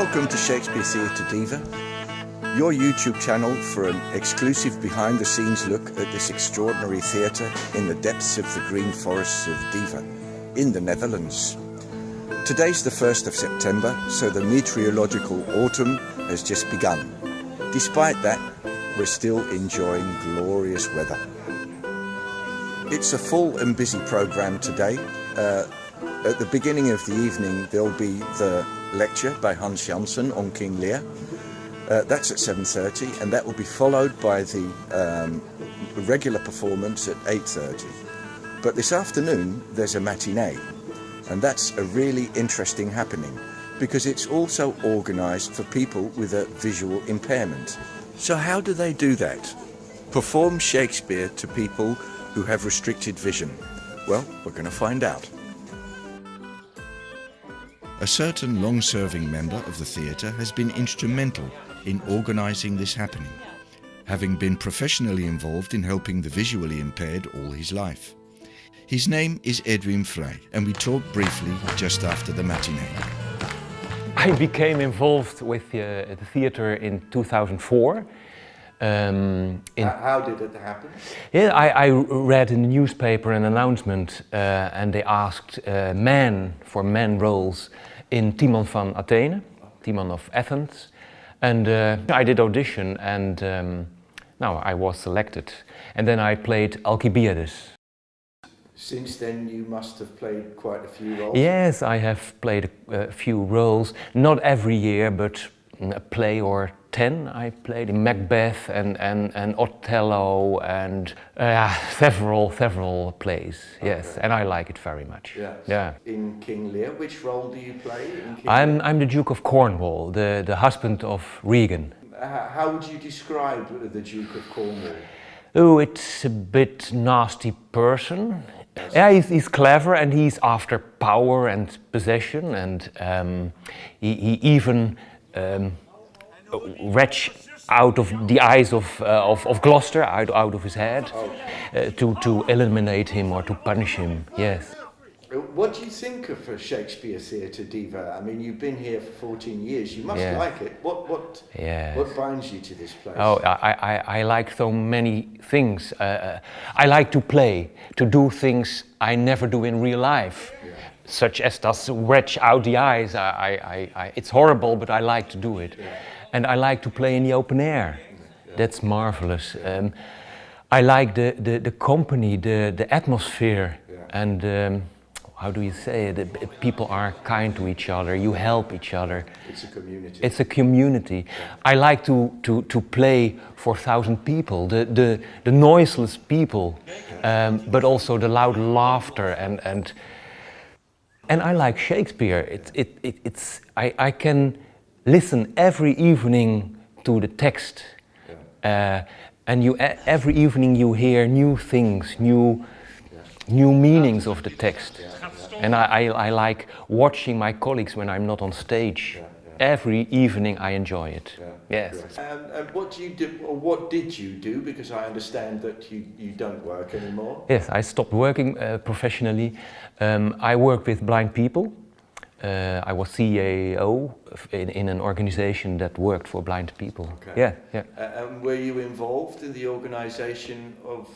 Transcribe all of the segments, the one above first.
Welcome to Shakespeare Theatre Diever, your YouTube channel for an exclusive behind-the-scenes look at this extraordinary theatre in the depths of the green forests of Diever in the Netherlands. Today's the 1st of September, so the meteorological autumn has just begun. Despite that, we're still enjoying glorious weather. It's a full and busy programme today. At the beginning of the evening there'll be the lecture by Hans Janssen on King Lear. That's at 7:30, and that will be followed by the regular performance at 8:30. But this afternoon there's a matinee, and that's a really interesting happening because it's also organised for people with a visual impairment. So how do they do that? Perform Shakespeare to people who have restricted vision? Well, we're going to find out. A certain long-serving member of the theatre has been instrumental in organising this happening, having been professionally involved in helping the visually impaired all his life. His name is Edwin Vrij, and we talked briefly just after the matinee. I became involved with the theatre in 2004. How did it happen? Yeah, I read in the newspaper an announcement and they asked men for men roles in Timon van Athene, Timon of Athens, and I did audition, and now I was selected, and then I played Alcibiades. Since then you must have played quite a few roles? Yes, I have played a few roles, not every year, but a play or 10 I played in Macbeth and Othello and several plays, yes, okay. And I like it very much. Yes. Yeah. In King Lear, which role do you play in King Lear? I'm the Duke of Cornwall, the husband of Regan. How would you describe the Duke of Cornwall? Oh, it's a bit nasty person. Yes. Yeah, he's clever and he's after power and possession, and he even wretch out of the eyes of Gloucester, out of his head, to eliminate him or to punish him, yes. What do you think of Shakespeare Theatre Diever? I mean, you've been here for 14 years, you must like it. What binds you to this place? Oh, I like so many things. I like to play, to do things I never do in real life. Such as does wretch out the eyes. It's horrible, but I like to do it. Yeah. And I like to play in the open air. Yeah. That's marvelous. Yeah. I like the company, the atmosphere, and how do you say it? People are kind to each other, you help each other. It's a community. It's a community. Yeah. I like to play for 1,000 people, the noiseless people, but also the loud laughter and I like Shakespeare. I can listen every evening to the text, and every evening you hear new things, new meanings of the text. And I like watching my colleagues when I'm not on stage. Every evening I enjoy it. Yes. And what do you do, or what did you do? Because I understand that you don't work anymore. Yes, I stopped working professionally. I work with blind people. I was CEO in an organization that worked for blind people. Okay. Yeah. And were you involved in the organization of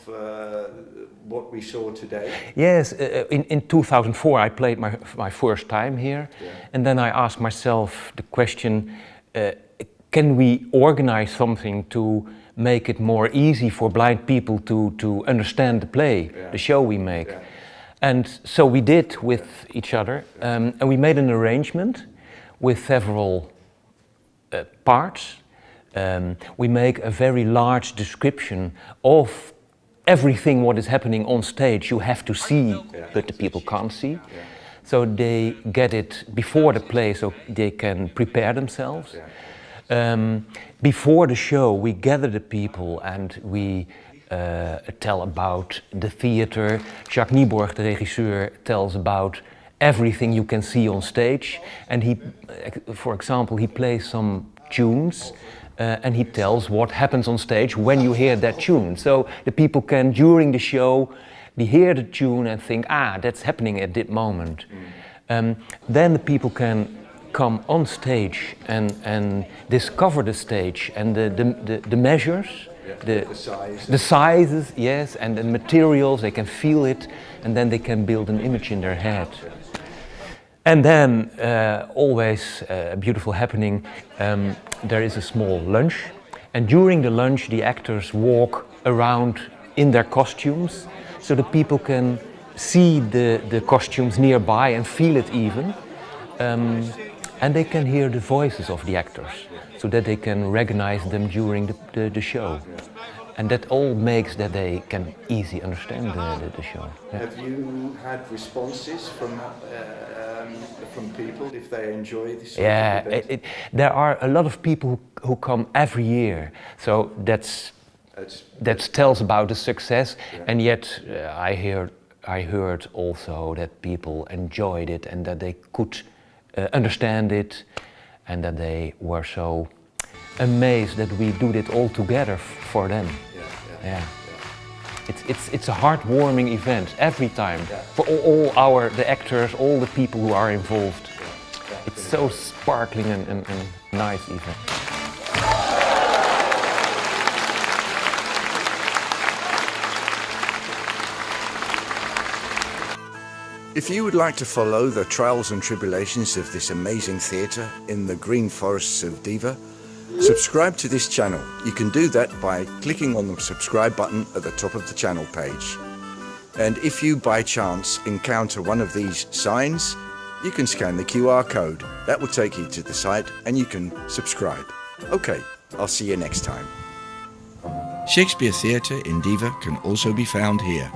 what we saw today? Yes, in 2004 I played my first time here, and then I asked myself the question, can we organize something to make it more easy for blind people to understand the play, the show we make? Yeah. And so we did with each other, and we made an arrangement with several parts. We make a very large description of everything what is happening on stage. You have to see, but the people can't see. So they get it before the play so they can prepare themselves. Before the show we gather the people and we tell about the theater. Jacques Nieborg, the regisseur, tells about everything you can see on stage. And he, for example, he plays some tunes and he tells what happens on stage when you hear that tune. So the people can, during the show, they hear the tune and think, that's happening at that moment. Then the people can come on stage and discover the stage and the measures, the sizes, yes, and the materials, they can feel it, and then they can build an image in their head. And then, always a beautiful happening, there is a small lunch, and during the lunch the actors walk around in their costumes, so the people can see the costumes nearby and feel it even, and they can hear the voices of the actors, so that they can recognize them during the show. And that all makes that they can easily understand the show. Yeah. Have you had responses from people if they enjoy this? Yeah, there are a lot of people who come every year, so that tells about the success. Yeah. And yet I heard also that people enjoyed it and that they could understand it, and that they were so amazed that we do it all together for them. Yeah. It's a heartwarming event every time, for all the actors, all the people who are involved. It's so sparkling and nice event. If you would like to follow the trials and tribulations of this amazing theatre in the green forests of Diever, subscribe to this channel. You can do that by clicking on the subscribe button at the top of the channel page. And if you by chance encounter one of these signs, you can scan the QR code. That will take you to the site and you can subscribe. Okay, I'll see you next time. Shakespeare Theatre in Diever can also be found here.